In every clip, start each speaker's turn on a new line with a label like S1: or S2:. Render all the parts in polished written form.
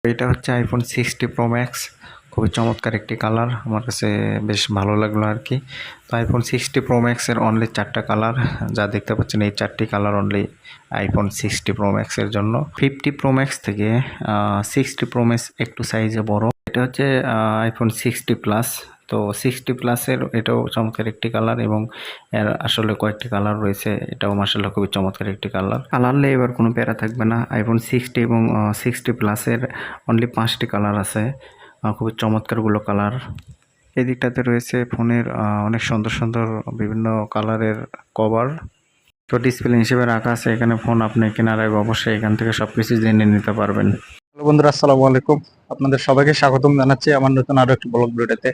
S1: এটা হচ্ছে iPhone 60 pro max. খুবই চমৎকার একটি কালার, আমার কাছে বেশ ভালো লাগলো আর কি। তো আইফোন 60 প্রো ম্যাক্সের অনলি 4টা কালার, যা দেখতে পাচ্ছেন এই 4টি কালার অনলি আইফোন 60 প্রো ম্যাক্সের জন্য। 50 প্রো ম্যাক্স থেকে 60 প্রো ম্যাক্স একটু সাইজে বড়। এটা হচ্ছে আইফোন 60 প্লাস। তো 60 প্লাসের এটাও চমৎকার একটি কালার, এবং এর আসলে কয়েকটি কালার রয়েছে। এটাও মাশাআল্লাহ খুবই চমৎকার একটি কালার। কালার নিয়ে এবার কোনো প্যারা থাকবে না। আইফোন 60 এবং 60 প্লাসের অনলি 5টি কালার আছে, খুবই চমৎকারগুলো কালার। এই দিকটাতে রয়েছে ফোনের অনেক সুন্দর সুন্দর বিভিন্ন কালারের কভার। তো ডিসপ্লে হিসেবে রাখা আছে এখানে। ফোন আপনি কেনার আগে অবশ্যই এখান থেকে সবকিছু জেনে নিতে পারবেন।
S2: হ্যালো বন্ধুরা, আসসালামু আলাইকুম। আপনাদের সবাইকে স্বাগতম জানাচ্ছি আমার নতুন আরো একটি ব্লগ ভিডিওতে।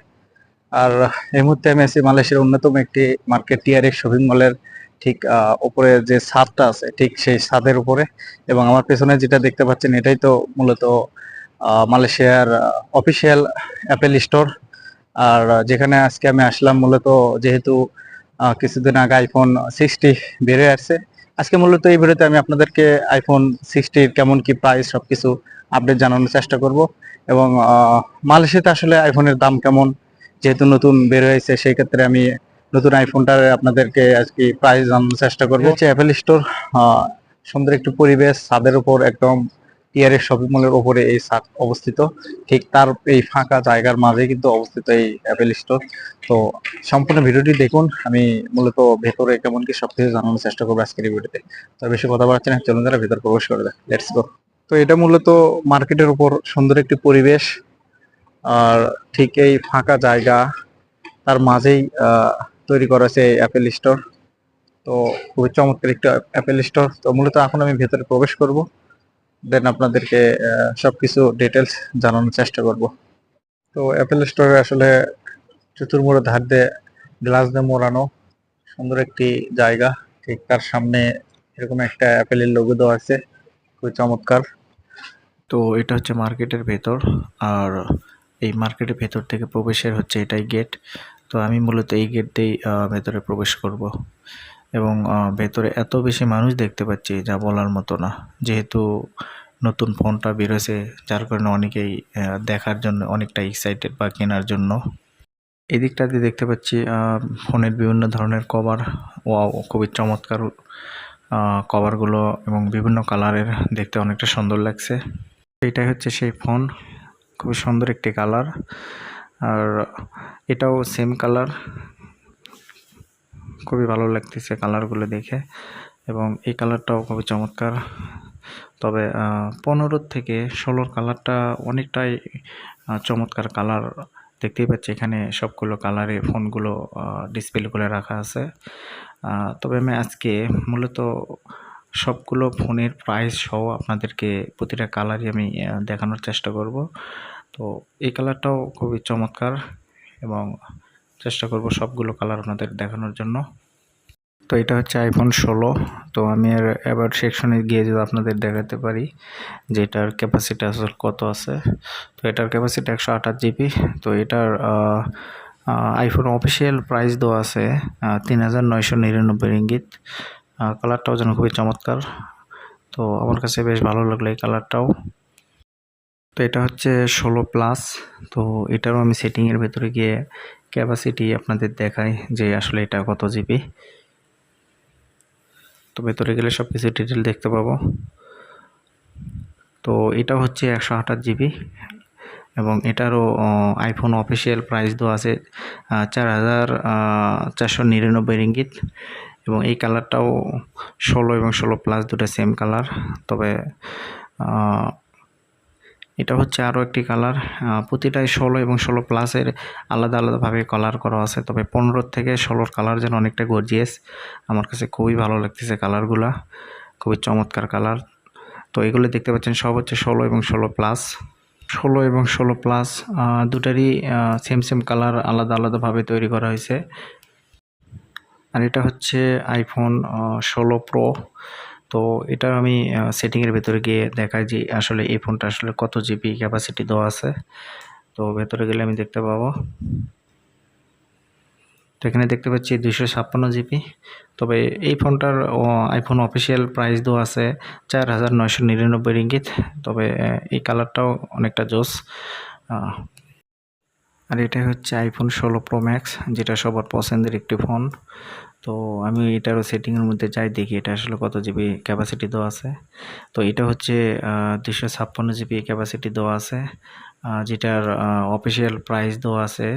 S2: আর এই মুহূর্তে আমি আছি মালয়েশিয়ার অন্যতম একটি মার্কেট টিআরএক্স শপিং মলের ঠিক উপরে যে ছাদটা আছে, ঠিক সেই ছাদের উপরে। এবং আমার পেছনে যেটা দেখতে পাচ্ছেন এটাই তো মূলত মালয়েশিয়ার অফিসিয়াল অ্যাপেল স্টোর। আর যেখানে আজকে আমি আসলাম মূলত, যেহেতু কিছুদিন আগে আইফোন 60 বের হয়ে আসছে, আজকে মূলত এই ভিডিওতে আমি আপনাদেরকে আইফোন 60 কেমন কি প্রাইস সবকিছু আপডেট জানানোর চেষ্টা করব। এবং মালয়েশিয়াতে আসলে আইফোনের দাম কেমন, যেহেতু নতুন বের হয়েছে, সেই ক্ষেত্রে আমি নতুন আইফোনটার আপনাদেরকে আজকে প্রাইস জানানোর চেষ্টা করব। হচ্ছে অ্যাপেল স্টোর, সুন্দর একটি পরিবেশ, ছাদের উপর একদম টিআরএক্স শপিং মলের উপরে এই ছাদ অবস্থিত। ঠিক তার এই ফাঁকা জায়গার মাঝে কিন্তু অবস্থিত এই অ্যাপেল স্টোর। তো সম্পূর্ণ ভিডিওটি দেখুন, আমি মূলত ভেতরে কেমন কি সবকিছু জানানোর চেষ্টা করবো আজকের এই ভিডিওতে। তো বেশি কথা বাড়ছে না, চলুন যারা ভেতর প্রবেশ করে দেয়, লেটস গো। তো এটা মূলত মার্কেটের উপর সুন্দর একটি পরিবেশ, আর ঠিক এই ফাঁকা জায়গা তার মাঝেই তৈরি করা হয়েছে এই অ্যাপেল স্টোর। তো খুবই চমৎকার একটা অ্যাপেল স্টোর। তো মূলত এখন আমি ভেতরে প্রবেশ করব, দেন আপনাদেরকে সবকিছু ডিটেলস জানানোর চেষ্টা করব। তো অ্যাপেল স্টোরে আসলে চতুর্মুড়ো ধার দিয়ে গ্লাস দিয়ে মোড়ানো সুন্দর একটি জায়গা। ঠিক তার সামনে এরকম একটা অ্যাপেলের লোগো দেওয়া আছে, খুবই চমৎকার।
S1: তো এটা হচ্ছে মার্কেটের ভেতর, আর এই মার্কেটের ভেতর থেকে প্রবেশের হচ্ছে এটাই গেট। তো আমি মূলত এই গেট দিয়েই ভেতরে প্রবেশ করব। এবং ভেতরে এত বেশি মানুষ দেখতে পাচ্ছি যা বলার মতো না। যেহেতু নতুন ফোনটা বেরোছে, যার কারণে অনেকেই দেখার জন্য অনেকটা এক্সাইটেড বা কেনার জন্য। এই দিকটাতে দেখতে পাচ্ছি ফোনের বিভিন্ন ধরনের কভার। ওয়াও, খুবই চমৎকার কভারগুলো, এবং বিভিন্ন কালারের, দেখতে অনেকটা সুন্দর লাগছে। এটাই হচ্ছে সেই ফোন, খুবই সুন্দর একটি কালার। আর এটাও সেম কালার, খুবই ভালো লাগতেছে কালারগুলো দেখে। এবং এই কালারটাও খুবই চমৎকার। তবে 15 থেকে 16 কালারটা অনেকটাই চমৎকার কালার। দেখতেই পাচ্ছি এখানে সবগুলো কালারে ফোনগুলো ডিসপ্লেগুলো রাখা আছে। তবে আমি আজকে মূলত সবগুলো ফোনের প্রাইস সহ আপনাদেরকে প্রতিটা কালারই আমি দেখানোর চেষ্টা করব। তো এই কালারটাও খুবই চমৎকার, এবং চেষ্টা করব সবগুলো কালার আপনাদের দেখানোর জন্য। তো এটা হচ্ছে আইফোন 16। তো আমি এবার সেকশনে গিয়ে যদি আপনাদের দেখাতে পারি যে এটার ক্যাপাসিটি আসলে কত আছে। তো এটার ক্যাপাসিটি 128 জিবি। তো এটার আইফোন অফিসিয়াল প্রাইস দেওয়া আছে 3999 রিঙ্গিত। কালারটাও যেন খুবই চমৎকার। তো আমার কাছে বেশ ভালো লাগলো এই কালারটাও। তো এটা হচ্ছে 16 প্লাস। তো এটারও আমি সেটিংয়ের ভেতরে গিয়ে ক্যাপাসিটি আপনাদের দেখাই যে আসলে এটা কত জিবি। তো ভেতরে গেলে সব কিছু ডিটেল দেখতে পাবো। তো এটা হচ্ছে 128 জিবি, এবং এটারও আইফোন অফিসিয়াল প্রাইস দেওয়া আছে 4499 রিঙ্গিত। এবং এই কালারটাও 16 এবং 16 প্লাস দুটো সেম কালার। তবে এটা হচ্ছে আরও একটি কালার। প্রতিটাই 16 এবং 16 প্লাসের আলাদা আলাদাভাবে কালার করা আছে। তবে 15 থেকে 16 কালার যেন অনেকটা গর্জিয়াস। আমার কাছে খুবই ভালো লাগতেছে কালারগুলা, খুবই চমৎকার কালার। তো এগুলো দেখতে পাচ্ছেন সব হচ্ছে 16 এবং 16 প্লাস। 16 এবং 16 প্লাস দুটারই সেম সেম কালার আলাদা আলাদাভাবে তৈরি করা হয়েছে। আর এটা হচ্ছে আইফোন 16 প্রো। তো এটা আমি সেটিংয়ের ভেতরে গিয়ে দেখাই যে আসলে এই ফোনটা আসলে কত জিবি ক্যাপাসিটি দেওয়া আছে। তো ভেতরে গেলে আমি দেখতে পাবো। তো এখানে দেখতে পাচ্ছি 256 জিবি। তবে এই ফোনটার আইফোন অফিসিয়াল প্রাইস দেওয়া আছে 4,999 রিঙ্গিত। তবে এই কালারটাও অনেকটা জোস। আর এটাই হচ্ছে আইফোন 16 প্রো ম্যাক্স, যেটা সবার পছন্দের একটি ফোন। তো আমি এটারও সেটিংয়ের মধ্যে যাই, দেখি এটা আসলে কত জিবি ক্যাপাসিটি দেওয়া আছে। তো এটা হচ্ছে 256 জিবি ক্যাপাসিটি দেওয়া আছে, যেটার অফিসিয়াল প্রাইস দেওয়া আছে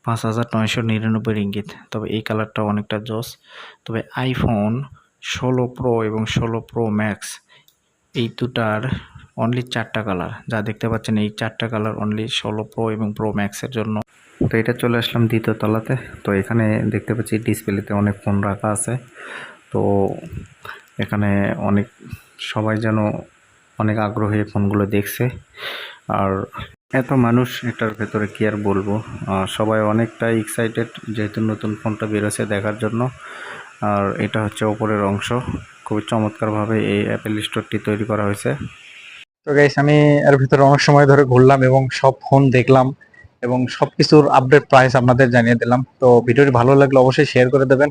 S1: 5,999 রিঙ্গিত। তবে এই কালারটা অনেকটা জোস। তবে আইফোন 16 প্রো এবং 16 প্রো ম্যাক্স এই দুটার অনলি 4টা কালার, যা দেখতে পাচ্ছেন এই 4টা কালার অনলি 16 প্রো এবং প্রো ম্যাক্সের জন্য। তো এটা চলে আসলাম দ্বিতীয় তলাতে। তো এখানে দেখতে পাচ্ছি ডিসপ্লেতে অনেক ফোন রাখা আছে। তো এখানে অনেক সবাই যেন অনেক আগ্রহী ফোনগুলো দেখছে। আর এত মানুষ এটার ভেতরে কি আর বলবো, সবাই অনেকটাই এক্সাইটেড যেহেতু নতুন ফোনটা বেরোছে দেখার জন্য। আর এটা হচ্ছে ওপরের অংশ, খুবই চমৎকারভাবে এই অ্যাপেল স্টোরটি তৈরি করা হয়েছে।
S2: তো গাইস, আমি এর ভিতরে অনেক সময় ধরে ঘুরলাম এবং সব ফোন দেখলাম এবং সবকিছুর আপডেট প্রাইস আপনাদের জানিয়ে দিলাম। তো ভিডিওটি ভালো লাগলে অবশ্যই শেয়ার করে দেবেন।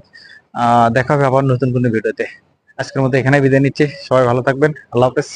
S2: দেখা হবে আবার নতুন কোনো ভিডিওতে। আজকের মতো এখানে বিদায় নিচ্ছি, সবাই ভালো থাকবেন, আল্লাহ হাফেজ।